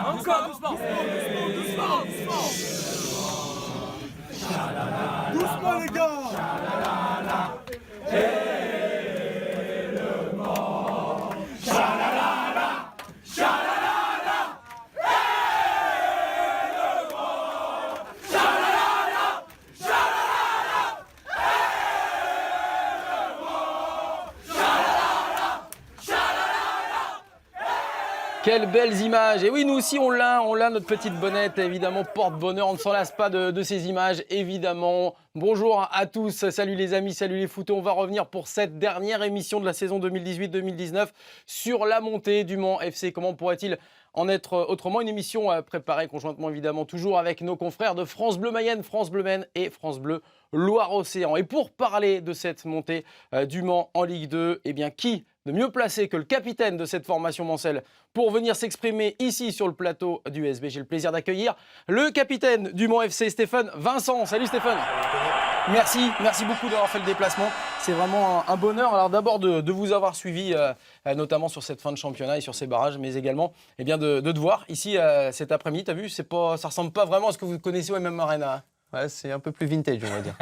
Encore, doucement. Doucement les gars. Quelles belles images! Et oui, nous aussi on l'a notre petite bonnette, évidemment, porte-bonheur, on ne s'en lasse pas de ces images, évidemment. Bonjour à tous, salut les amis, salut les footos, on va revenir pour cette dernière émission de la saison 2018-2019 sur la montée du Mans FC. Comment pourrait-il en être autrement? Une émission préparée conjointement, évidemment, toujours avec nos confrères de France Bleu Mayenne, France Bleu Maine et France Bleu Loire-Océan. Et pour parler de cette montée du Mans en Ligue 2, eh bien, qui de mieux placé que le capitaine de cette formation mancelle pour venir s'exprimer ici sur le plateau du USB. J'ai le plaisir d'accueillir le capitaine du Mans FC, Stéphane Vincent. Salut Stéphane. Merci beaucoup d'avoir fait le déplacement. C'est vraiment un bonheur. Alors d'abord de vous avoir suivi, notamment sur cette fin de championnat et sur ces barrages, mais également eh bien, de te voir ici cet après-midi. Tu as vu, ça ressemble pas vraiment à ce que vous connaissez au MM Arena. Ouais, c'est un peu plus vintage, on va dire.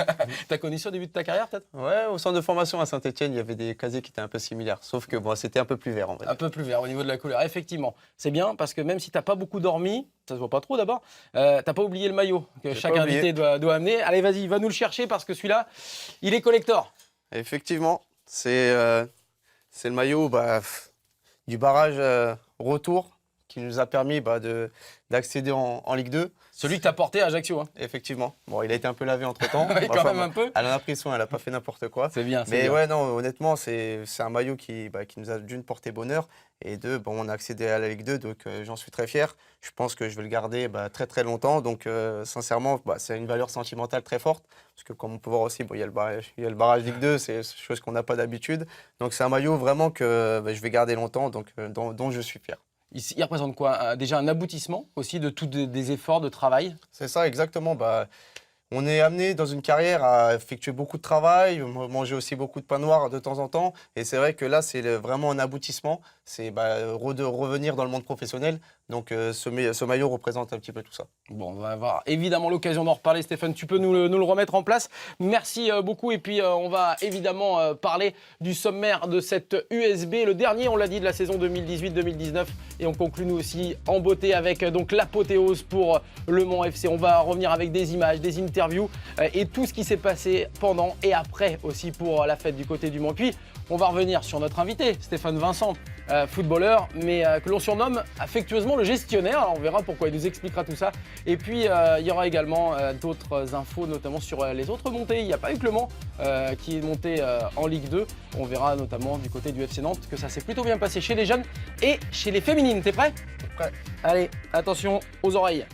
T'as connu ça au début de ta carrière, peut-être? Ouais, au centre de formation à Saint-Etienne, il y avait des casiers qui étaient un peu similaires. Sauf que bon, c'était un peu plus vert, en fait. Un peu plus vert au niveau de la couleur, effectivement. C'est bien parce que même si t'as pas beaucoup dormi, ça se voit pas trop d'abord, t'as pas oublié le maillot que chaque invité doit amener. Allez, vas-y, va nous le chercher parce que celui-là, il est collector. Effectivement, c'est le maillot du barrage retour qui nous a permis d'accéder en Ligue 2. Celui que tu as porté à Ajaccio. Hein. Effectivement. Bon, il a été un peu lavé entre-temps. Oui, quand même un peu. Elle en a pris soin, elle n'a pas fait n'importe quoi. C'est bien. Mais ouais, non, honnêtement, c'est un maillot qui nous a d'une porté bonheur. Et deux, bon, on a accédé à la Ligue 2, donc j'en suis très fier. Je pense que je vais le garder très très longtemps. Donc sincèrement, c'est une valeur sentimentale très forte. Parce que comme on peut voir aussi, il y a le barrage Ligue 2, c'est une chose qu'on n'a pas d'habitude. Donc c'est un maillot vraiment que je vais garder longtemps, donc dont je suis fier. Il représente quoi? Déjà un aboutissement aussi de tous des efforts de travail? C'est ça, exactement. On est amené dans une carrière à effectuer beaucoup de travail, manger aussi beaucoup de pain noir de temps en temps. Et c'est vrai que là, c'est vraiment un aboutissement. C'est de revenir dans le monde professionnel. Donc ce maillot représente un petit peu tout ça. Bon, on va avoir évidemment l'occasion d'en reparler. Stéphane, tu peux nous le remettre en place. Merci beaucoup. Et puis on va évidemment parler du sommaire de cette USB. Le dernier, on l'a dit, de la saison 2018-2019. Et on conclut nous aussi en beauté avec donc l'apothéose pour le Mans FC. On va revenir avec des images, des interviews et tout ce qui s'est passé pendant et après aussi pour la fête du côté du Mans. Puis on va revenir sur notre invité, Stéphane Vincent, footballeur, mais que l'on surnomme affectueusement le gestionnaire. Alors on verra pourquoi il nous expliquera tout ça. Et puis il y aura également d'autres infos, notamment sur les autres montées. Il n'y a pas eu que le Mans qui est monté en Ligue 2. On verra notamment du côté du FC Nantes que ça s'est plutôt bien passé chez les jeunes et chez les féminines. T'es prêt? Prêt. Allez, attention aux oreilles.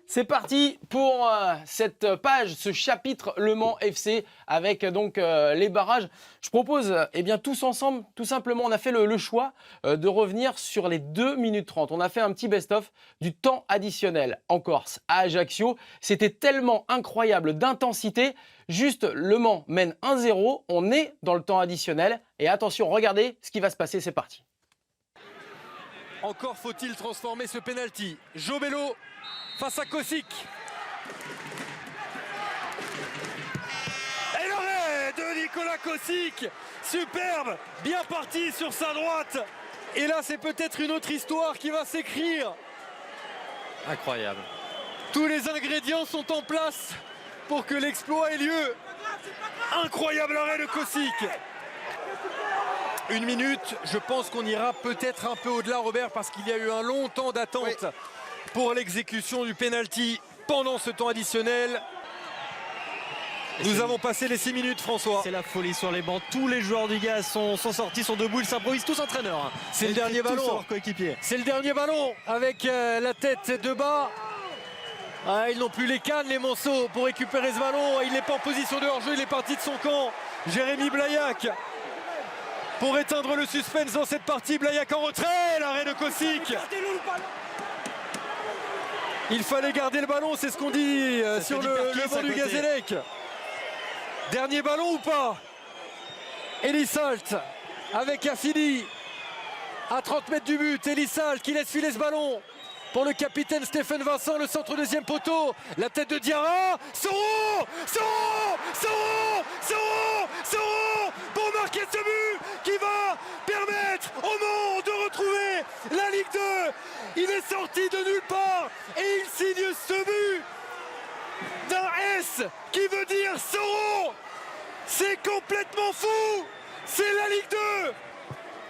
C'est parti pour cette page, ce chapitre Le Mans FC avec donc les barrages. Je propose, tous ensemble, tout simplement, on a fait le choix de revenir sur les 2 minutes 30. On a fait un petit best-of du temps additionnel en Corse, à Ajaccio. C'était tellement incroyable d'intensité. Juste, Le Mans mène 1-0. On est dans le temps additionnel. Et attention, regardez ce qui va se passer. C'est parti. Encore faut-il transformer ce penalty. Jobello face à Kosic. Et l'arrêt de Nicolas Kosic. Superbe, bien parti sur sa droite. Et là, c'est peut-être une autre histoire qui va s'écrire. Incroyable. Tous les ingrédients sont en place pour que l'exploit ait lieu. Incroyable arrêt de Kosic. 1 minute, je pense qu'on ira peut-être un peu au-delà, Robert, parce qu'il y a eu un long temps d'attente pour l'exécution du penalty pendant ce temps additionnel. Nous avons passé les 6 minutes, François. C'est la folie sur les bancs. Tous les joueurs du gaz sont sortis, sont debout, ils s'improvisent tous entraîneurs. C'est le dernier ballon. C'est le dernier ballon avec la tête de bas. Ils n'ont plus les cannes, les Monceaux, pour récupérer ce ballon. Il n'est pas en position de hors-jeu, il est parti de son camp. Jérémy Blaillac. Pour éteindre le suspense dans cette partie, Blaillac en retrait, l'arrêt de Kosic. Il fallait garder le ballon, c'est ce qu'on dit sur le banc du Gazélec. Dernier ballon ou pas? Elie Salt avec Affini. à 30 mètres du but. Elissal qui laisse filer ce ballon pour le capitaine Stéphane Vincent, le centre deuxième poteau. La tête de Diarra. Soro pour marquer ce but qui va permettre au Mans de retrouver la Ligue 2. Il est sorti de nulle part et il signe ce but d'un S qui veut dire Soro. C'est complètement fou. C'est la Ligue 2.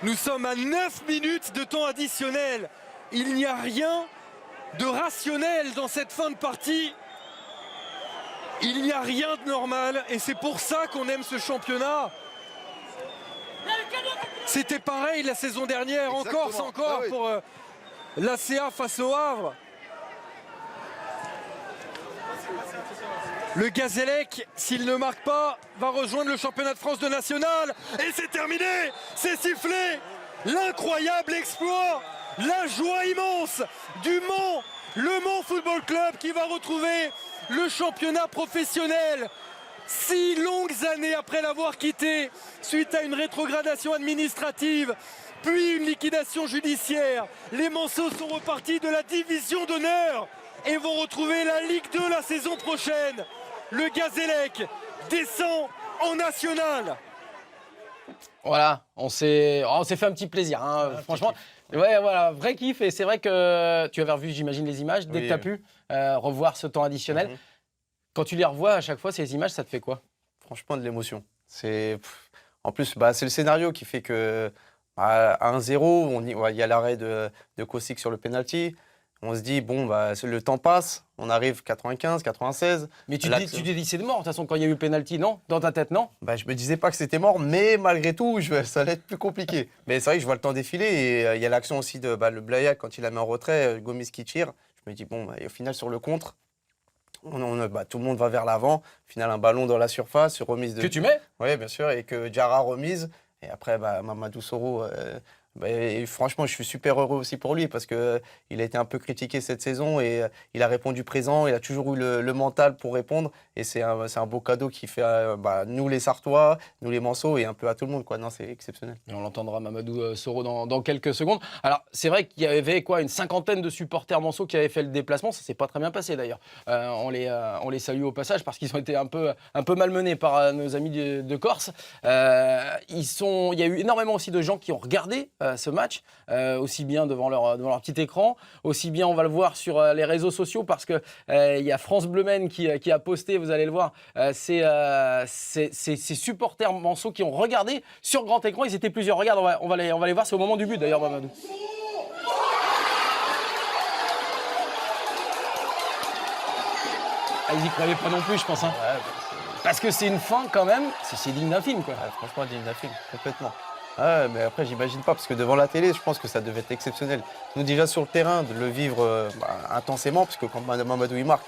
Nous sommes à 9 minutes de temps additionnel. Il n'y a rien de rationnel dans cette fin de partie. Il n'y a rien de normal et c'est pour ça qu'on aime ce championnat. C'était pareil la saison dernière, en Corse encore, Ah oui. pour l'ACA face au Havre. Le Gazélec, s'il ne marque pas, va rejoindre le championnat de France de national. Et c'est terminé, c'est sifflé. L'incroyable exploit, la joie immense du Mans, le Mans Football Club qui va retrouver le championnat professionnel. 6 longues années après l'avoir quitté, suite à une rétrogradation administrative, puis une liquidation judiciaire, les Manceaux sont repartis de la division d'honneur et vont retrouver la Ligue 2 la saison prochaine. Le Gazélec descend en national. Voilà, on s'est fait un petit plaisir, hein, franchement. Ouais, voilà, vrai kiff. Et c'est vrai que tu avais revu, j'imagine, les images dès que tu as pu revoir ce temps additionnel. Quand tu les revois à chaque fois, ces images, ça te fait quoi? Franchement, de l'émotion. En plus, c'est le scénario qui fait que à 1-0, il y a l'arrêt de Kosic sur le penalty. On se dit, bon, le temps passe, on arrive 95, 96. Mais tu t'es dit, c'est mort, de toute façon, quand il y a eu le penalty, non? Dans ta tête, non? Je me disais pas que c'était mort, mais malgré tout, ça allait être plus compliqué. Mais c'est vrai que je vois le temps défiler et il y a l'action aussi de le Blaya quand il la met en retrait, Gomis qui tire. Je me dis, bon, et au final, sur le contre, tout le monde va vers l'avant. Au final, un ballon dans la surface, remise de. Que tu mets? Oui, bien sûr, et que Diarra remise. Et après, Mamadou Soro. Et franchement, je suis super heureux aussi pour lui parce qu'il a été un peu critiqué cette saison et il a répondu présent. Il a toujours eu le mental pour répondre. Et c'est un beau cadeau qui fait nous, les Sartois, nous, les Manceaux et un peu à tout le monde, quoi. Non, c'est exceptionnel. Et on l'entendra, Mamadou Soro, dans quelques secondes. Alors, c'est vrai qu'il y avait une cinquantaine de supporters Manceaux qui avaient fait le déplacement. Ça s'est pas très bien passé d'ailleurs. On les salue au passage parce qu'ils ont été un peu malmenés par nos amis de Corse. Il y a eu énormément aussi de gens qui ont regardé ce match, aussi bien devant leur petit écran, aussi bien on va le voir sur les réseaux sociaux parce que il y a France Bleu Maine qui a posté, vous allez le voir, ces supporters Manceaux qui ont regardé sur grand écran. Ils étaient plusieurs. Regarde, on va les voir. C'est au moment du but d'ailleurs, Mamadou. Ils y croyaient pas non plus, je pense. Hein. Parce que c'est une fin quand même, c'est digne d'un film, quoi. Franchement, digne d'un film, complètement. Mais après, j'imagine pas, parce que devant la télé, je pense que ça devait être exceptionnel. Nous, déjà sur le terrain, de le vivre intensément, parce que quand Mamadou il marque,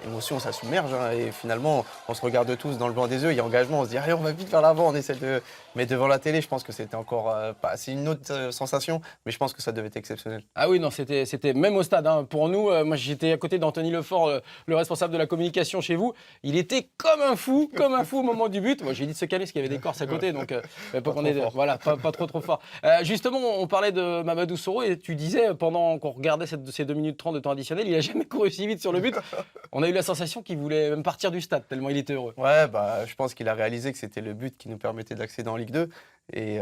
l'émotion, ça submerge. Hein, et finalement, on se regarde tous dans le blanc des yeux, il y a engagement, on se dit, allez, on va vite vers l'avant, on essaie de. Mais devant la télé, je pense que c'était encore. C'est une autre sensation, mais je pense que ça devait être exceptionnel. Ah oui, non, c'était même au stade. Hein, pour nous, moi, j'étais à côté d'Anthony Lefort, le responsable de la communication chez vous. Il était comme un fou au moment du but. Moi, j'ai dit de se calmer parce qu'il y avait des Corses à côté, donc pas trop fort. Justement, on parlait de Mamadou Soro et tu disais, pendant qu'on regardait ces 2 minutes 30 de temps additionnel, il n'a jamais couru si vite sur le but. On a eu la sensation qu'il voulait même partir du stade, tellement il était heureux. Ouais, je pense qu'il a réalisé que c'était le but qui nous permettait d'accéder en Ligue 2. Et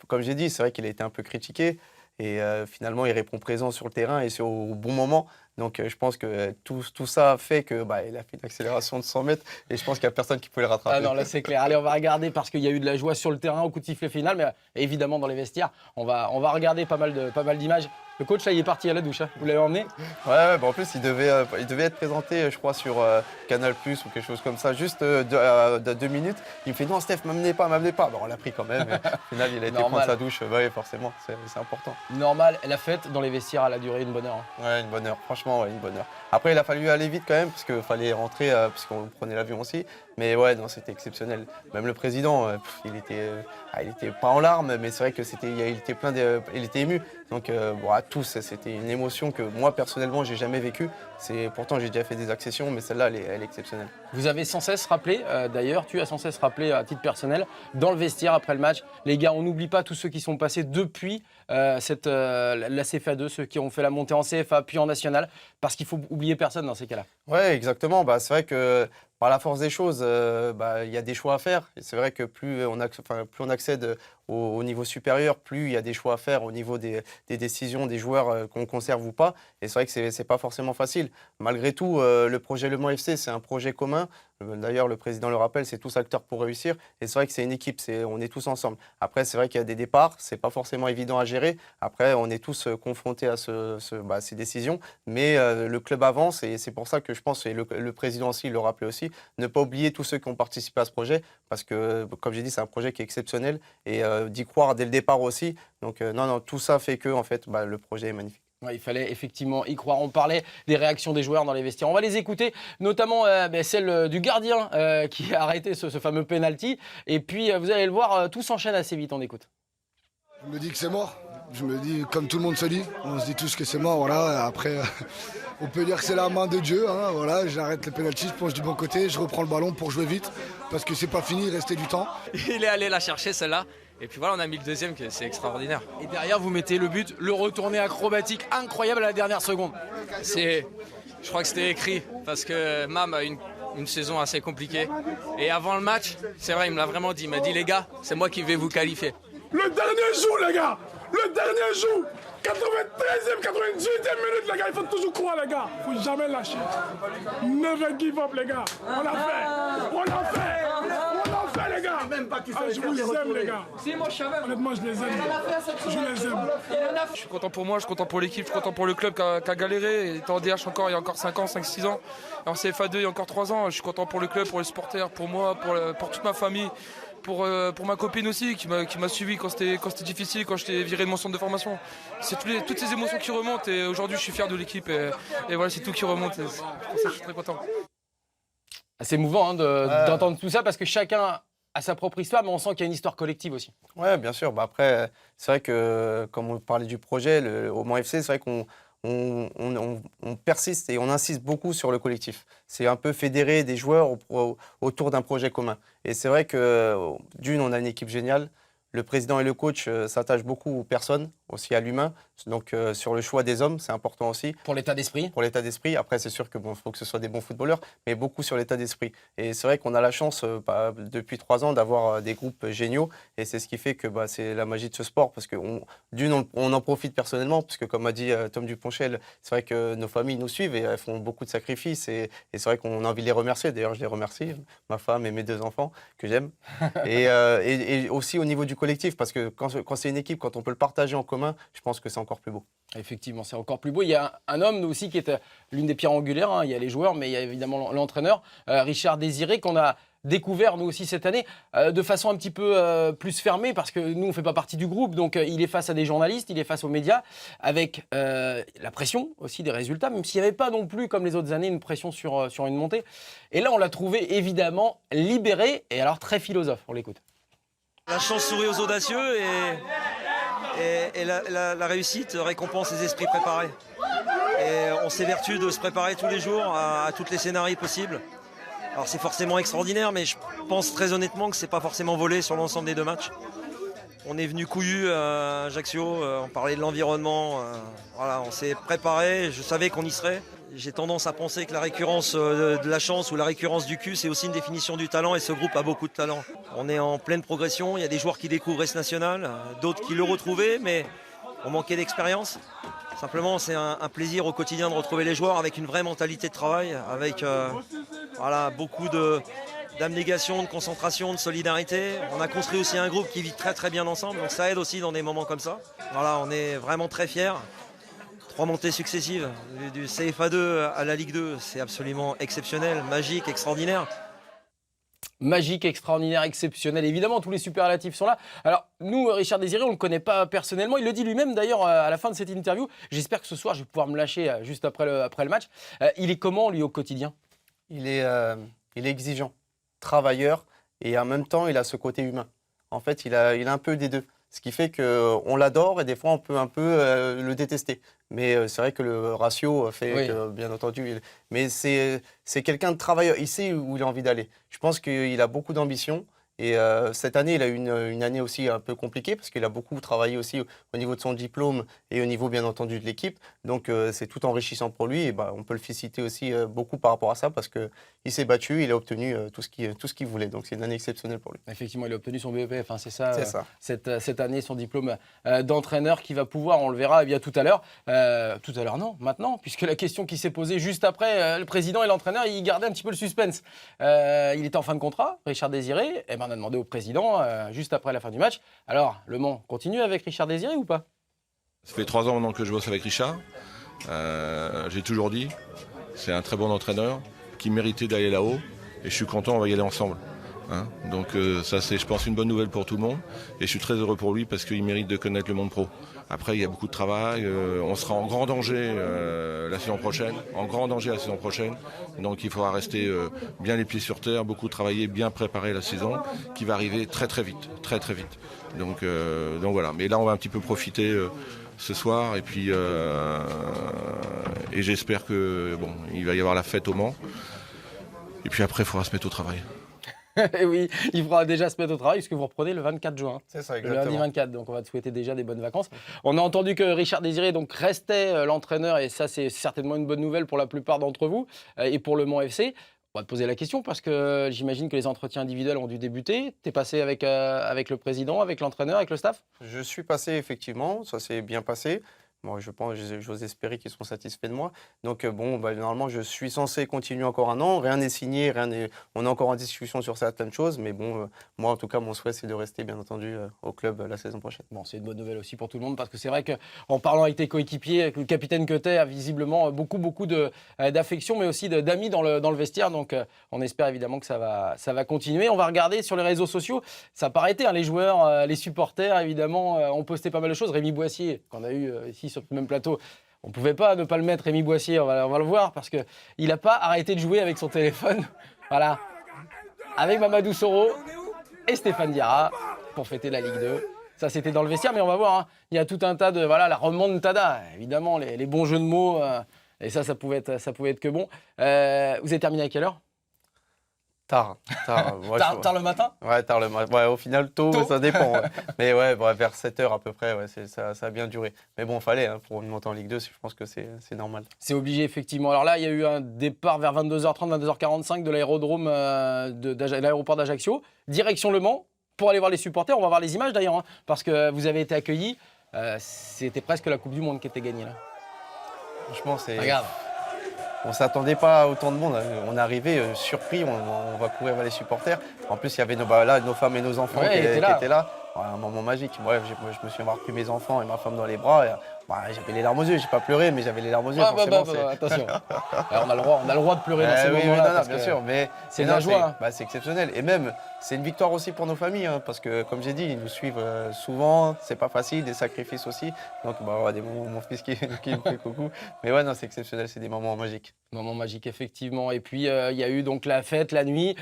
comme j'ai dit, c'est vrai qu'il a été un peu critiqué. Et finalement, il répond présent sur le terrain et c'est au bon moment. Donc je pense que tout ça fait qu'il a fait une accélération de 100 mètres et je pense qu'il n'y a personne qui peut le rattraper. Ah non, là c'est clair. Allez, on va regarder parce qu'il y a eu de la joie sur le terrain au coup de sifflet final, mais évidemment dans les vestiaires, on va regarder pas mal d'images. Le coach, là, il est parti à la douche. Hein. Vous l'avez emmené? Ouais, en plus, il devait être présenté, je crois, sur Canal+ ou quelque chose comme ça, juste de 2 minutes. Il me fait non, Steph, m'amenez pas. On l'a pris quand même. Et au final, il a été prendre sa douche. Ouais, forcément, c'est important. Normal. La fête dans les vestiaires, elle a duré une bonne heure. Hein. Ouais, une bonne heure. Franchement, une bonne heure. Après, il a fallu aller vite quand même, parce qu'il fallait rentrer, parce qu'on prenait l'avion aussi. Mais ouais, non, c'était exceptionnel. Même le président, il était pas en larmes, mais c'est vrai que il était ému. Donc bon, à tous, c'était une émotion que moi personnellement, j'ai jamais vécue. Pourtant, j'ai déjà fait des accessions, mais celle-là, elle est exceptionnelle. Vous avez sans cesse rappelé, d'ailleurs, tu as sans cesse rappelé à titre personnel, dans le vestiaire après le match, les gars, on n'oublie pas tous ceux qui sont passés depuis la CFA2, ceux qui ont fait la montée en CFA puis en national, parce qu'il faut oublier personne dans ces cas-là. Ouais, exactement. Bah, c'est vrai que par la force des choses, il y a des choix à faire. Et c'est vrai que plus on accède au niveau supérieur, plus il y a des choix à faire au niveau des décisions des joueurs qu'on conserve ou pas. Et c'est vrai que c'est pas forcément facile. Malgré tout, le projet Le Mans FC, c'est un projet commun. D'ailleurs, le président le rappelle, c'est tous acteurs pour réussir. Et c'est vrai que c'est une équipe, on est tous ensemble. Après, c'est vrai qu'il y a des départs, c'est pas forcément évident à gérer. Après, on est tous confrontés à ces décisions. Mais le club avance et c'est pour ça que je pense, et le président aussi le rappelait aussi, ne pas oublier tous ceux qui ont participé à ce projet. Parce que, comme j'ai dit, c'est un projet qui est exceptionnel. Et d'y croire dès le départ aussi. Donc, non, tout ça fait que, en fait, le projet est magnifique. Ouais, il fallait effectivement y croire. On parlait des réactions des joueurs dans les vestiaires. On va les écouter, notamment celle du gardien qui a arrêté ce fameux penalty. Et puis, vous allez le voir, tout s'enchaîne assez vite. On écoute. Je me dis que c'est mort. Je me dis, comme tout le monde se dit, on se dit tous que c'est mort. Voilà. Après, on peut dire que c'est la main de Dieu. Hein, voilà. J'arrête le penalty, je plonge du bon côté, je reprends le ballon pour jouer vite. Parce que c'est pas fini, il restait du temps. Il est allé la chercher celle-là. Et puis voilà, on a mis le deuxième, c'est extraordinaire. Et derrière, vous mettez le but, le retourné acrobatique incroyable à la dernière seconde. Je crois que c'était écrit, parce que Mam a une saison assez compliquée. Et avant le match, c'est vrai, il me l'a vraiment dit. Il m'a dit, les gars, c'est moi qui vais vous qualifier. Le dernier jour, les gars, le dernier jour, 93e, 98e minute, les gars, il faut toujours croire, les gars. Il ne faut jamais lâcher. Never give up, les gars. On l'a fait. On l'a fait. On l'a fait, les gars. Je vous aime, les gars. Honnêtement, je les aime. Je les aime. Je suis content pour moi, je suis content pour l'équipe, je suis content pour le club qui a galéré. Il était en DH encore il y a encore 5 ans, 5-6 ans. En CFA2 il y a encore 3 ans. Je suis content pour le club, pour les supporters, pour moi, pour toute ma famille. Pour ma copine aussi qui m'a suivi quand c'était difficile, quand j'étais viré de mon centre de formation. C'est toutes ces émotions qui remontent et aujourd'hui je suis fier de l'équipe et voilà, c'est tout qui remonte. Et pour ça je suis très content. C'est émouvant d'entendre tout ça parce que chacun a sa propre histoire, mais on sent qu'il y a une histoire collective aussi. Ouais, bien sûr. Après, c'est vrai que, comme on parlait du projet, au Mans FC, c'est vrai qu'on persiste et on insiste beaucoup sur le collectif. C'est un peu fédérer des joueurs autour d'un projet commun. Et c'est vrai que, d'une, on a une équipe géniale. Le président et le coach s'attachent beaucoup aux personnes, aussi à l'humain. Donc sur le choix des hommes, c'est important aussi. Pour l'état d'esprit. Pour l'état d'esprit. Après, c'est sûr qu'il faut que ce soit des bons footballeurs, mais beaucoup sur l'état d'esprit. Et c'est vrai qu'on a la chance, depuis 3 ans, d'avoir des groupes géniaux. Et c'est ce qui fait que c'est la magie de ce sport. Parce qu'on en profite personnellement, parce que comme a dit Tom Duponchel, c'est vrai que nos familles nous suivent et elles font beaucoup de sacrifices. Et c'est vrai qu'on a envie de les remercier. D'ailleurs, je les remercie, ma femme et mes 2 enfants, que j'aime. Et aussi au niveau du collectif, parce que quand c'est une équipe, quand on peut le partager en commun, je pense que c'est encore plus beau. Effectivement, c'est encore plus beau. Il y a un homme aussi qui est l'une des pierres angulaires. Hein. Il y a les joueurs, mais il y a évidemment l'entraîneur, Richard Désiré, qu'on a découvert nous aussi cette année de façon un petit peu plus fermée, parce que nous on fait pas partie du groupe, donc il est face à des journalistes, il est face aux médias, avec la pression aussi des résultats, même s'il n'y avait pas non plus comme les autres années une pression sur une montée. Et là on l'a trouvé évidemment libéré et alors très philosophe. On l'écoute. La chance sourit aux audacieux et la réussite récompense les esprits préparés. Et on s'évertue de se préparer tous les jours à toutes les scénarios possibles. Alors c'est forcément extraordinaire, mais je pense très honnêtement que c'est pas forcément volé sur l'ensemble des 2 matchs. On est venu couillu à Ajaccio, on parlait de l'environnement, voilà, on s'est préparé, je savais qu'on y serait. J'ai tendance à penser que la récurrence de la chance ou la récurrence du cul, c'est aussi une définition du talent et ce groupe a beaucoup de talent. On est en pleine progression, il y a des joueurs qui découvrent ce national, d'autres qui le retrouvaient, mais on manquait d'expérience. Simplement, c'est un plaisir au quotidien de retrouver les joueurs avec une vraie mentalité de travail, avec beaucoup d'abnégation, de concentration, de solidarité. On a construit aussi un groupe qui vit très très bien ensemble, donc ça aide aussi dans des moments comme ça. Voilà, on est vraiment très fiers. 3 montées successives, du CFA2 à la Ligue 2, c'est absolument exceptionnel, magique, extraordinaire. Magique, extraordinaire, exceptionnel. Évidemment, tous les superlatifs sont là. Alors, nous, Richard Désiré, on ne le connaît pas personnellement. Il le dit lui-même, d'ailleurs, à la fin de cette interview. J'espère que ce soir, je vais pouvoir me lâcher juste après le match. Il est comment, lui, au quotidien ? Il est exigeant. travailleur et en même temps, il a ce côté humain. En fait, il a un peu des deux. Ce qui fait qu'on l'adore et des fois, on peut un peu le détester. Mais c'est vrai que le ratio fait que, bien entendu, mais c'est quelqu'un de travailleur. Il sait où il a envie d'aller. Je pense qu'il a beaucoup d'ambition. Et cette année, il a eu une année aussi un peu compliquée parce qu'il a beaucoup travaillé aussi au niveau de son diplôme et au niveau, bien entendu, de l'équipe. Donc, c'est tout enrichissant pour lui. Et on peut le féliciter aussi beaucoup par rapport à ça parce qu'il s'est battu, il a obtenu tout ce qu'il voulait. Donc, c'est une année exceptionnelle pour lui. Effectivement, il a obtenu son BEPF, hein, c'est ça, cette année, son diplôme d'entraîneur qui va pouvoir, on le verra bien tout à l'heure. Tout à l'heure, non, maintenant, puisque la question qui s'est posée juste après, le président et l'entraîneur, ils gardaient un petit peu le suspense. Il était en fin de contrat, Richard Désiré, et on a demandé au président, juste après la fin du match, alors, Le Mans continue avec Richard Désiré ou pas? Ça fait 3 ans maintenant que je bosse avec Richard. J'ai toujours dit, c'est un très bon entraîneur qui méritait d'aller là-haut. Et je suis content, on va y aller ensemble. Hein, donc ça, c'est, je pense, une bonne nouvelle pour tout le monde. Et je suis très heureux pour lui parce qu'il mérite de connaître le monde pro. Après, il y a beaucoup de travail. On sera en grand danger la saison prochaine. En grand danger la saison prochaine. Donc il faudra rester bien les pieds sur terre, beaucoup travailler, bien préparer la saison qui va arriver très très vite. Très très vite. Donc voilà. Mais là, on va un petit peu profiter ce soir. Et puis et j'espère que il va y avoir la fête au Mans. Et puis après, il faudra se mettre au travail. Oui, il faudra déjà se mettre au travail puisque vous reprenez le 24 juin. C'est ça, Le exactement. lundi 24, donc on va te souhaiter déjà des bonnes vacances. On a entendu que Richard Désiré donc restait l'entraîneur et ça c'est certainement une bonne nouvelle pour la plupart d'entre vous et pour le Mans FC. On va te poser la question parce que j'imagine que les entretiens individuels ont dû débuter. Tu es passé avec le président, avec l'entraîneur, avec le staff? Je suis passé effectivement, ça s'est bien passé. Moi, je pense, j'ose espérer qu'ils seront satisfaits de moi. Donc, normalement, je suis censé continuer encore un an. Rien n'est signé, on est encore en discussion sur certaines choses. Mais moi, en tout cas, mon souhait, c'est de rester, bien entendu, au club la saison prochaine. Bon, c'est une bonne nouvelle aussi pour tout le monde parce que c'est vrai qu'en parlant avec tes coéquipiers, le capitaine que tu es a visiblement beaucoup d'affection, mais aussi d'amis dans le vestiaire. Donc, on espère évidemment que ça va continuer. On va regarder sur les réseaux sociaux. Ça n'a pas arrêté, hein, les joueurs, les supporters, évidemment, ont posté pas mal de choses. Rémi Boissier, qu'on a eu ici sur le même plateau, on ne pouvait pas ne pas le mettre, Rémi Boissier, on va le voir, parce qu'il n'a pas arrêté de jouer avec son téléphone. Voilà, avec Mamadou Soro et Stéphane Diarra pour fêter la Ligue 2. Ça, c'était dans le vestiaire, mais on va voir, hein, il y a tout un tas de... Voilà, la remontada, évidemment, les bons jeux de mots, et ça pouvait être que bon. Vous avez terminé à quelle heure? Tard. Ouais, tard le matin? Ouais, tard le matin. Ouais, au final, tôt, ça dépend. Ouais. Mais ouais, vers 7h à peu près, ouais, ça a bien duré. Mais bon, fallait, hein, pour une montée en Ligue 2, je pense que c'est normal. C'est obligé, effectivement. Alors là, il y a eu un départ vers 22h30, 22h45 de l'aérodrome de l'aéroport d'Ajaccio, direction Le Mans, pour aller voir les supporters. On va voir les images d'ailleurs, hein, parce que vous avez été accueillis. C'était presque la Coupe du Monde qui était gagnée là. Franchement, c'est... Regarde. On ne s'attendait pas à autant de monde. On est arrivé surpris, on va courir vers les supporters. En plus, il y avait nos femmes et nos enfants qui étaient là. Ouais, un moment magique. Bref, je me suis pris mes enfants et ma femme dans les bras. Et, j'avais les larmes aux yeux. Je n'ai pas pleuré, mais j'avais les larmes aux yeux. Attention. Alors, on a le droit de pleurer dans ces moments-là. Bien sûr. Mais c'est de la joie. C'est exceptionnel. Et même, c'est une victoire aussi pour nos familles. Hein, parce que, comme j'ai dit, ils nous suivent souvent. C'est pas facile, des sacrifices aussi. Donc, des moments où mon fils qui me fait coucou. Mais ouais, non, c'est exceptionnel. C'est des moments magiques. Moment magique, effectivement. Et puis, il y a eu donc la fête, la nuit.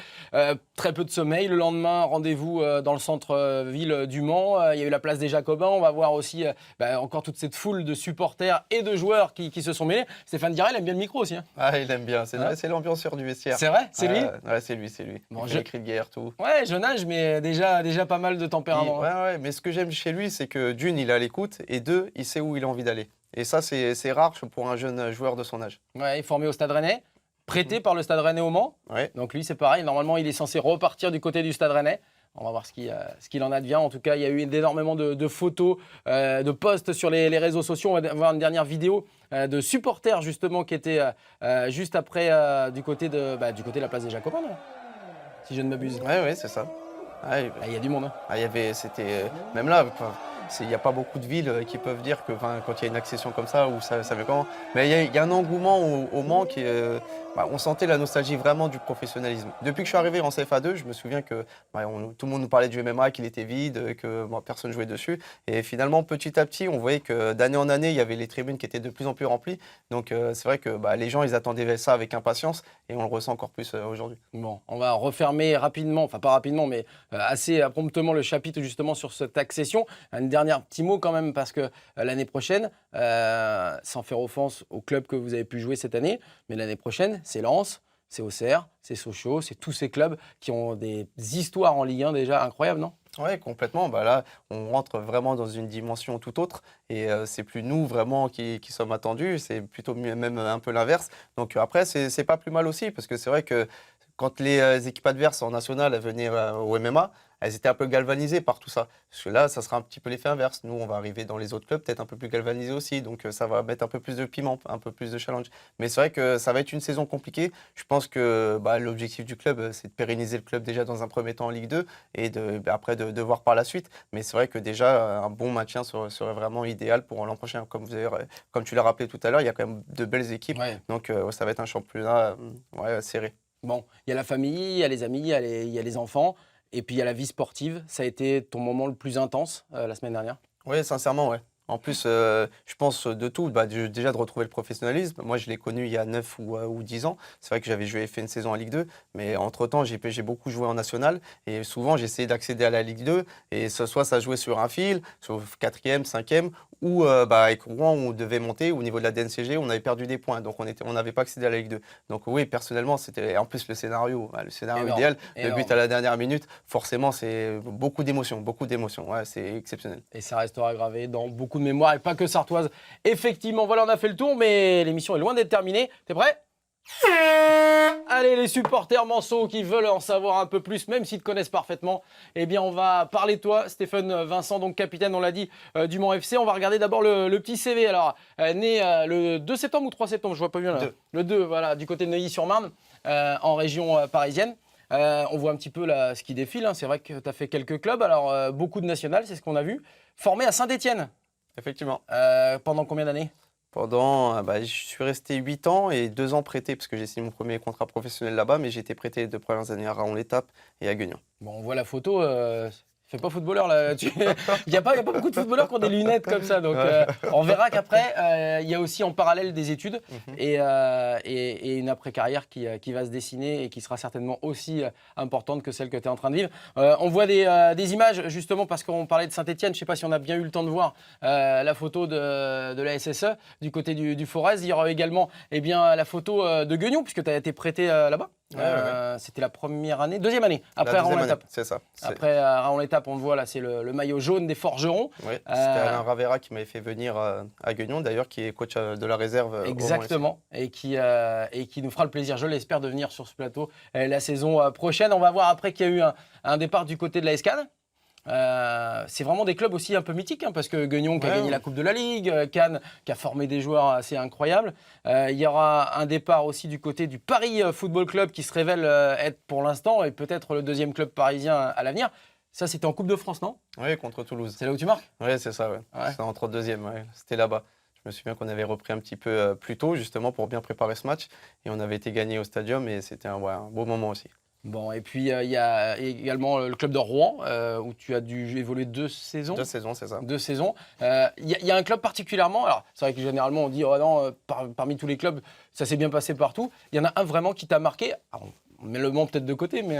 Très peu de sommeil. Le lendemain, rendez-vous dans le centre-ville du Mans. Il y a eu la place des Jacobins. On va voir aussi encore toute cette foule de supporters et de joueurs qui se sont mêlés. Stéphane Diarra, il aime bien le micro aussi. Hein. Ah, il aime bien. C'est l'ambianceur du vestiaire. C'est vrai? C'est lui? Ouais, c'est lui. Bon, il fait les cris de guerre, tout. Ouais, jeune âge, mais déjà pas mal de tempérament. Ouais, mais ce que j'aime chez lui, c'est que d'une, il est à l'écoute et deux, il sait où il a envie d'aller. Et ça, c'est rare pour un jeune joueur de son âge. Ouais, formé au Stade Rennais, prêté par le Stade Rennais au Mans. Ouais. Donc lui, c'est pareil. Normalement, il est censé repartir du côté du Stade Rennais. On va voir ce qu'il en advient. En tout cas, il y a eu énormément de photos, de posts sur les réseaux sociaux. On va voir une dernière vidéo de supporters justement qui étaient juste après du côté de la place des Jacobins, non, si je ne m'abuse. Ouais, c'est ça. Il y a du monde. Hein. C'était même là. il n'y a pas beaucoup de villes qui peuvent dire que quand il y a une accession comme ça, ou ça fait comment. Mais il y a un engouement au Mans qui on sentait la nostalgie vraiment du professionnalisme. Depuis que je suis arrivé en CFA2, je me souviens que tout le monde nous parlait du MMA, qu'il était vide, que personne ne jouait dessus. Et finalement, petit à petit, on voyait que d'année en année, il y avait les tribunes qui étaient de plus en plus remplies. Donc c'est vrai que les gens, ils attendaient ça avec impatience et on le ressent encore plus aujourd'hui. Bon, on va refermer rapidement, enfin pas rapidement, mais assez promptement le chapitre justement sur cette accession. Un dernier petit mot quand même, parce que l'année prochaine, sans faire offense au club que vous avez pu jouer cette année, mais l'année prochaine, c'est Lens, c'est Auxerre, c'est Sochaux, c'est tous ces clubs qui ont des histoires en Ligue 1 déjà incroyables, non? Oui, complètement. Là, on rentre vraiment dans une dimension tout autre et c'est plus nous vraiment qui sommes attendus, c'est plutôt même un peu l'inverse. Donc après, c'est pas plus mal aussi, parce que c'est vrai que quand les équipes adverses en national venaient au MMA, elles étaient un peu galvanisées par tout ça. Parce que là, ça sera un petit peu l'effet inverse. Nous, on va arriver dans les autres clubs peut-être un peu plus galvanisés aussi. Donc ça va mettre un peu plus de piment, un peu plus de challenge. Mais c'est vrai que ça va être une saison compliquée. Je pense que l'objectif du club, c'est de pérenniser le club déjà dans un premier temps en Ligue 2 et après de voir par la suite. Mais c'est vrai que déjà, un bon maintien serait vraiment idéal pour l'an prochain. Comme tu l'as rappelé tout à l'heure, il y a quand même de belles équipes. Ouais. Donc ça va être un championnat serré. Bon, il y a la famille, il y a les amis, il y a les enfants. Et puis il y a la vie sportive. Ça a été ton moment le plus intense la semaine dernière? Oui, sincèrement, ouais. En plus, je pense de tout, déjà de retrouver le professionnalisme. Moi, je l'ai connu il y a 9 ou 10 ans. C'est vrai que j'avais fait une saison en Ligue 2, mais entre-temps, j'ai beaucoup joué en national. Et souvent, j'ai essayé d'accéder à la Ligue 2. Et soit ça jouait sur un fil, sur 4e, 5e, ou avec Rouen, on devait monter. Au niveau de la DNCG, on avait perdu des points. Donc, on n'avait pas accédé à la Ligue 2. Donc, oui, personnellement, c'était en plus le scénario idéal. Le but à la dernière minute, forcément, c'est beaucoup d'émotions. Ouais, c'est exceptionnel. Et ça restera gravé dans beaucoup de mémoire, et pas que sartoise. Effectivement, voilà, on a fait le tour, mais l'émission est loin d'être terminée. T'es prêt? Allez, les supporters manceaux qui veulent en savoir un peu plus, même s'ils te connaissent parfaitement, eh bien, on va parler de toi, Stéphane Vincent, donc capitaine, on l'a dit, du Mans FC. On va regarder d'abord le petit CV. Alors, né le 2 septembre ou 3 septembre, je vois pas bien là. Le 2, voilà, du côté de Neuilly-sur-Marne, en région parisienne. On voit un petit peu là, ce qui défile, hein. C'est vrai que tu as fait quelques clubs, alors beaucoup de nationales, c'est ce qu'on a vu. Formé à Saint-Étienne. Effectivement. Pendant combien d'années? Je suis resté 8 ans et 2 ans prêté, parce que j'ai signé mon premier contrat professionnel là-bas, mais j'ai été prêté les 2 premières années à Raon-l'Étape et à Guignon. Bon, on voit la photo. Fais pas footballeur là. Il n'y a pas beaucoup de footballeurs qui ont des lunettes comme ça. Donc on verra qu'après, il y a aussi en parallèle des études et une après-carrière qui va se dessiner et qui sera certainement aussi importante que celle que tu es en train de vivre. On voit des images justement parce qu'on parlait de Saint-Étienne. Je ne sais pas si on a bien eu le temps de voir la photo de la SSE du côté du Forez. Il y aura également la photo de Guignon puisque tu as été prêté là-bas. C'était la première année, deuxième année, après Raon-l'Étape. C'est ça. Après Raon-l'Étape, on le voit là, c'est le maillot jaune des Forgerons. Oui, c'était Alain Ravera qui m'avait fait venir à Guignon, d'ailleurs, qui est coach de la réserve. Exactement, et qui nous fera le plaisir, je l'espère, de venir sur ce plateau la saison prochaine. On va voir après qu'il y a eu un départ du côté de la Escane. C'est vraiment des clubs aussi un peu mythiques, hein, parce que Guignon qui a gagné la Coupe de la Ligue, Cannes qui a formé des joueurs assez incroyables. Il y aura un départ aussi du côté du Paris Football Club qui se révèle être pour l'instant et peut-être le deuxième club parisien à l'avenir. Ça, c'était en Coupe de France, non? Oui, contre Toulouse. C'est là où tu marques? Oui, c'est ça, ouais. C'est entre deuxième, c'était là-bas. Je me souviens qu'on avait repris un petit peu plus tôt, justement, pour bien préparer ce match. Et on avait été gagné au Stadium et c'était un beau moment aussi. Bon, et puis il y a également le club de Rouen où tu as dû évoluer 2 saisons. 2 saisons, c'est ça. 2 saisons. Il y a un club particulièrement, alors c'est vrai que généralement on dit oh non, parmi tous les clubs, ça s'est bien passé partout. Il y en a un vraiment qui t'a marqué. Alors, on met le Mans peut-être de côté, mais.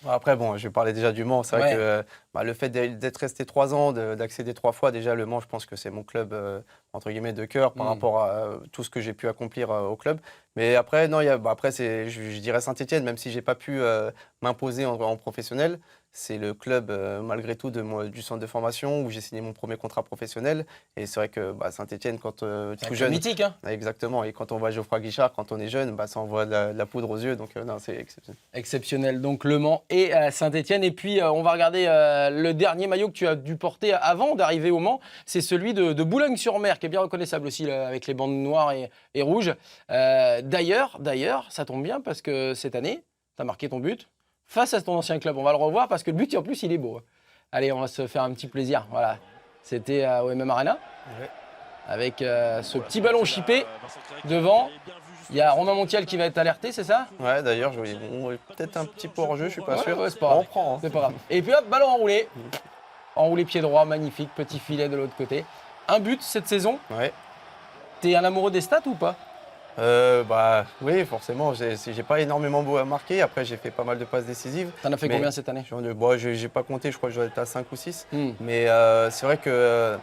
Après, je vais parler déjà du Mans. C'est vrai que le fait d'être resté 3 ans, d'accéder 3 fois, déjà le Mans, je pense que c'est mon club, entre guillemets, de cœur par rapport à tout ce que j'ai pu accomplir au club. Mais après, non, après je dirais Saint-Étienne, même si je n'ai pas pu m'imposer en professionnel. C'est le club, malgré tout, du centre de formation où j'ai signé mon premier contrat professionnel. Et c'est vrai que Saint-Étienne, quand tout jeune. C'est mythique, hein. Exactement. Et quand on voit Geoffroy Guichard, quand on est jeune, ça envoie de la poudre aux yeux. Donc, non, c'est exceptionnel. Exceptionnel. Donc, Le Mans et Saint-Étienne. Et puis, on va regarder le dernier maillot que tu as dû porter avant d'arriver au Mans. C'est celui de Boulogne-sur-Mer, qui est bien reconnaissable aussi, avec les bandes noires et rouges. D'ailleurs, ça tombe bien parce que cette année, tu as marqué ton but face à ton ancien club. On va le revoir parce que le but, en plus, il est beau. Allez, on va se faire un petit plaisir. Voilà. C'était au MM Arena. Ouais. Avec ce petit ballon chippé devant. Il y a Romain Montiel qui va être alerté, c'est ça? Ouais, d'ailleurs, peut-être un petit peu hors jeu, je suis pas sûr. Ouais, c'est pas grave. On prend. Hein. C'est pas grave. Et puis hop, ballon enroulé. Enroulé pied droit, magnifique. Petit filet de l'autre côté. Un but cette saison. Ouais. T'es un amoureux des stats ou pas? Oui, forcément. J'ai pas énormément beau à marquer. Après, j'ai fait pas mal de passes décisives. T'en as fait combien cette année? J'ai pas compté, je crois que je dois être à 5 ou 6. Hmm. Mais c'est vrai que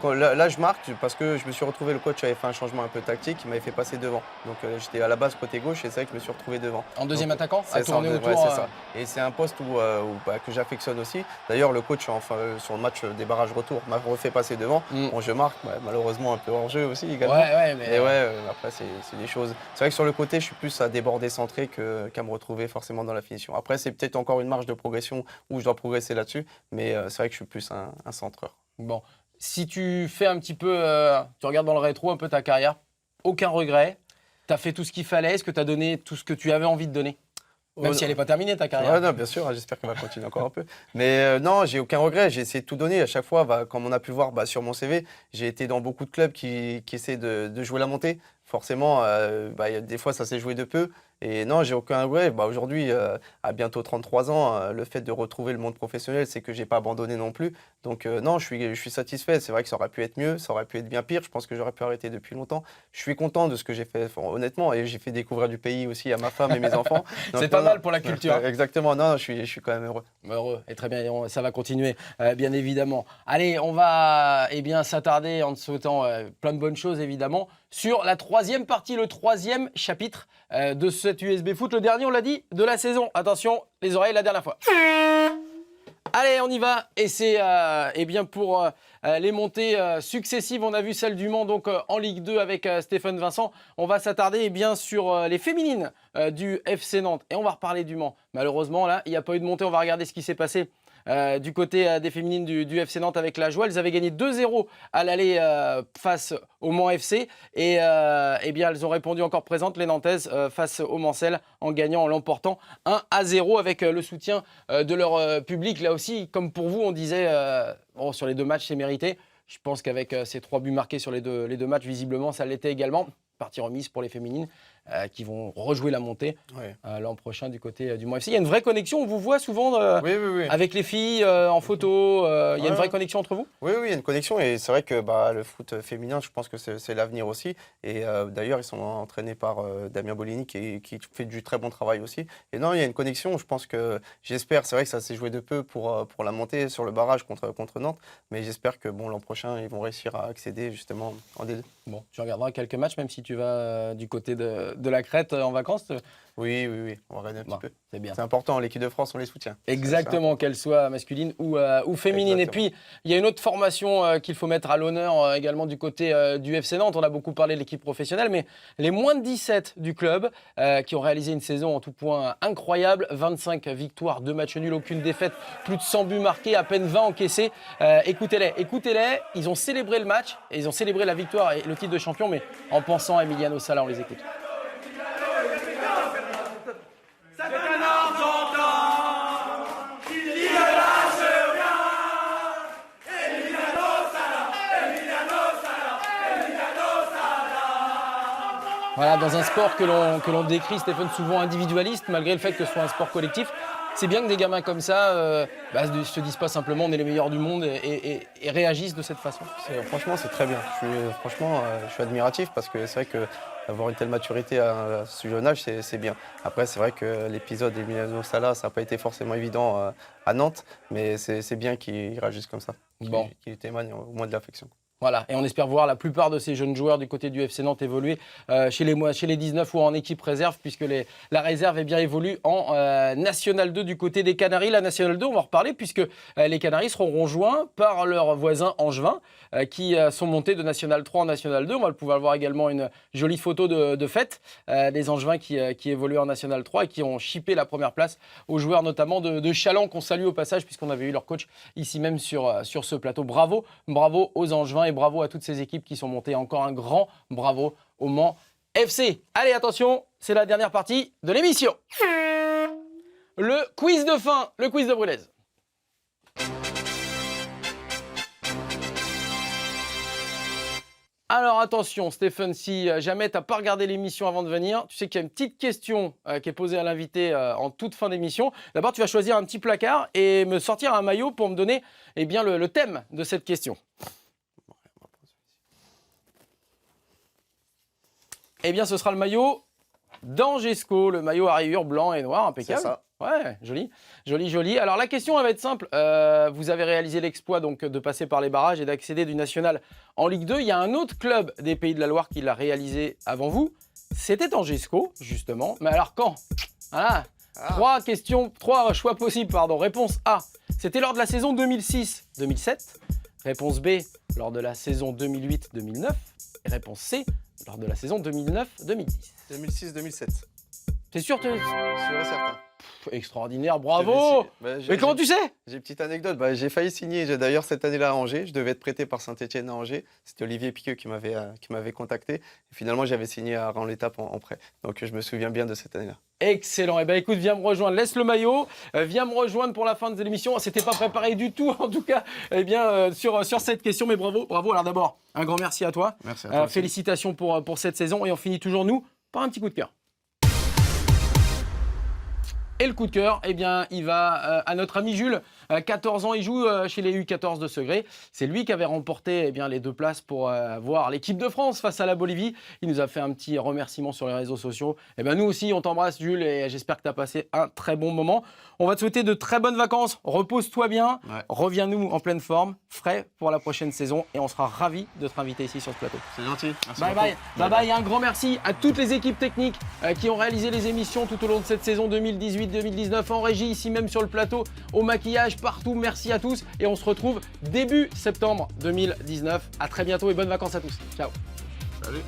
là, je marque parce que je me suis retrouvé, le coach avait fait un changement un peu tactique, il m'avait fait passer devant. Donc j'étais à la base côté gauche et c'est vrai que je me suis retrouvé devant. En deuxième attaquant? C'est À ça, tourner autour. c'est ça. Et c'est un poste que j'affectionne aussi. D'ailleurs, le coach, sur le match des barrages retour, m'a refait passer devant. Bon, je marque, malheureusement un peu hors jeu aussi également. Mais après, c'est des choses. C'est vrai que sur le côté, je suis plus à déborder centré qu'à me retrouver forcément dans la finition. Après, c'est peut-être encore une marge de progression où je dois progresser là-dessus, mais c'est vrai que je suis plus un centreur. Bon. Si tu fais un petit peu, tu regardes dans le rétro un peu ta carrière, aucun regret, tu as fait tout ce qu'il fallait, est-ce que tu as donné tout ce que tu avais envie de donner? Même si elle n'est pas terminée ta carrière. Ouais, non, bien sûr, j'espère qu'elle va continuer encore un peu. Mais non, j'ai aucun regret, j'ai essayé de tout donner. À chaque fois, comme on a pu voir sur mon CV, j'ai été dans beaucoup de clubs qui essaient de jouer la montée. Forcément, des fois, ça s'est joué de peu. Et non, j'ai aucun regret. Aujourd'hui, à bientôt 33 ans, le fait de retrouver le monde professionnel, c'est que j'ai pas abandonné non plus. Donc non, je suis satisfait. C'est vrai que ça aurait pu être mieux, ça aurait pu être bien pire. Je pense que j'aurais pu arrêter depuis longtemps. Je suis content de ce que j'ai fait, honnêtement. Et j'ai fait découvrir du pays aussi à ma femme et mes enfants. C'est pas mal pour la culture. Exactement. Non, je suis quand même heureux. Heureux. Et très bien, ça va continuer, bien évidemment. Allez, on va s'attarder en te souhaitant plein de bonnes choses, évidemment, sur la troisième partie, le troisième chapitre de cette USB Foot. Le dernier, on l'a dit, de la saison. Attention, les oreilles, la dernière fois. Allez, on y va. Et c'est pour les montées successives. On a vu celle du Mans donc, en Ligue 2 avec Stéphane Vincent. On va s'attarder sur les féminines du FC Nantes. Et on va reparler du Mans. Malheureusement, là, il n'y a pas eu de montée. On va regarder ce qui s'est passé du côté des féminines du FC Nantes avec la joie. Elles avaient gagné 2-0 à l'aller face au Mans FC et elles ont répondu encore présentes, les Nantaises, face au Mancel en gagnant, en l'emportant 1-0 avec le soutien de leur public. Là aussi, comme pour vous, on disait sur les deux matchs, c'est mérité. Je pense qu'avec ces 3 buts marqués sur les deux matchs, visiblement, ça l'était également. Partie remise pour les féminines qui vont rejouer la montée l'an prochain du côté du Mans FC. Il y a une vraie connexion, on vous voit souvent avec les filles en photo, il y a une vraie connexion entre vous? Oui, il y a une connexion et c'est vrai que le foot féminin, je pense que c'est l'avenir aussi. Et d'ailleurs, ils sont entraînés par Damien Bolini qui fait du très bon travail aussi. Et non, il y a une connexion, je pense que j'espère, c'est vrai que ça s'est joué de peu pour la montée sur le barrage contre Nantes, mais j'espère que l'an prochain, ils vont réussir à accéder justement en D2. Bon, tu regarderas quelques matchs, même si tu vas du côté de la Crète en vacances. Oui, on va regarder un petit peu. C'est bien. C'est important, l'équipe de France, on les soutient. Exactement, qu'elle soit masculine ou féminine. Exactement. Et puis, il y a une autre formation qu'il faut mettre à l'honneur également du côté du FC Nantes. On a beaucoup parlé de l'équipe professionnelle, mais les moins de 17 du club qui ont réalisé une saison en tout point incroyable. 25 victoires, 2 matchs nuls, aucune défaite, plus de 100 buts marqués, à peine 20 encaissés. Écoutez-les, ils ont célébré le match et ils ont célébré la victoire et le titre de champion, mais en pensant à Emiliano Sala, on les écoute. Voilà, dans un sport que l'on décrit, Stéphane, souvent individualiste, malgré le fait que ce soit un sport collectif, c'est bien que des gamins comme ça ne se disent pas simplement on est les meilleurs du monde et réagissent de cette façon. Franchement, c'est très bien. Je suis admiratif parce que c'est vrai qu'avoir une telle maturité à ce jeune âge, c'est bien. Après, c'est vrai que l'épisode d'Emiliano Sala, ça n'a pas été forcément évident à Nantes, mais c'est bien qu'il réagisse comme ça, qu'il témoigne au moins de l'affection. Voilà, et on espère voir la plupart de ces jeunes joueurs du côté du FC Nantes évoluer chez les 19 ou en équipe réserve, puisque la réserve évolue en National 2 du côté des Canaries. La National 2, on va en reparler, puisque les Canaries seront rejoints par leurs voisins angevins qui sont montés de National 3 en National 2. On va pouvoir voir également une jolie photo de fête des angevins qui évoluent en National 3 et qui ont chippé la première place aux joueurs notamment de Chaland, qu'on salue au passage, puisqu'on avait eu leur coach ici même sur ce plateau. Bravo aux angevins. Et bravo à toutes ces équipes qui sont montées. Encore un grand bravo au Mans FC. Allez, attention, c'est la dernière partie de l'émission. Le quiz de fin, le quiz de Brulaise. Alors attention Stéphane, si jamais tu n'as pas regardé l'émission avant de venir, tu sais qu'il y a une petite question qui est posée à l'invité en toute fin d'émission. D'abord tu vas choisir un petit placard et me sortir un maillot pour me donner bien, le thème de cette question. Eh bien ce sera le maillot d'Angesco, le maillot à rayures blanc et noir, impeccable. C'est ça. Ouais, joli, joli, joli. Alors la question elle va être simple. Vous avez réalisé l'exploit donc de passer par les barrages et d'accéder du national en Ligue 2. Il y a un autre club des Pays de la Loire qui l'a réalisé avant vous. C'était Angesco, justement. Mais alors quand? Voilà. Trois choix possibles, pardon. Réponse A, c'était lors de la saison 2006-2007. Réponse B, lors de la saison 2008-2009. Et réponse C, lors de la saison 2009-2010. 2006-2007. T'es sûr Sûr et certain. Extraordinaire, bravo. Mais comment tu sais? J'ai une petite anecdote. J'ai failli signer d'ailleurs cette année-là à Angers. Je devais être prêté par Saint-Etienne à Angers. C'était Olivier Piqueux qui m'avait contacté. Et finalement, j'avais signé à Rend l'étape en prêt. Donc, je me souviens bien de cette année-là. Excellent. Eh bien, écoute, viens me rejoindre. Laisse le maillot. Viens me rejoindre pour la fin de l'émission. C'était pas préparé du tout, en tout cas, sur cette question. Mais bravo, bravo. Alors d'abord, un grand merci à toi. Merci à toi. Félicitations pour cette saison. Et on finit toujours, nous, par un petit coup de cœur. Et le coup de cœur, eh bien, il va à notre ami Jules. 14 ans, il joue chez les U14 de Segré. C'est lui qui avait remporté les 2 places pour voir l'équipe de France face à la Bolivie. Il nous a fait un petit remerciement sur les réseaux sociaux. Eh bien, nous aussi, on t'embrasse, Jules, et j'espère que tu as passé un très bon moment. On va te souhaiter de très bonnes vacances. Repose-toi bien. Ouais. Reviens-nous en pleine forme, frais pour la prochaine saison. Et on sera ravis de te réinviter ici sur ce plateau. C'est gentil. Merci bye beaucoup. bye. Bye bye. Et un grand merci à toutes les équipes techniques qui ont réalisé les émissions tout au long de cette saison 2018-2019 en régie, ici même sur le plateau, au maquillage, partout. Merci à tous. Et on se retrouve début septembre 2019. À très bientôt et bonnes vacances à tous. Ciao. Salut.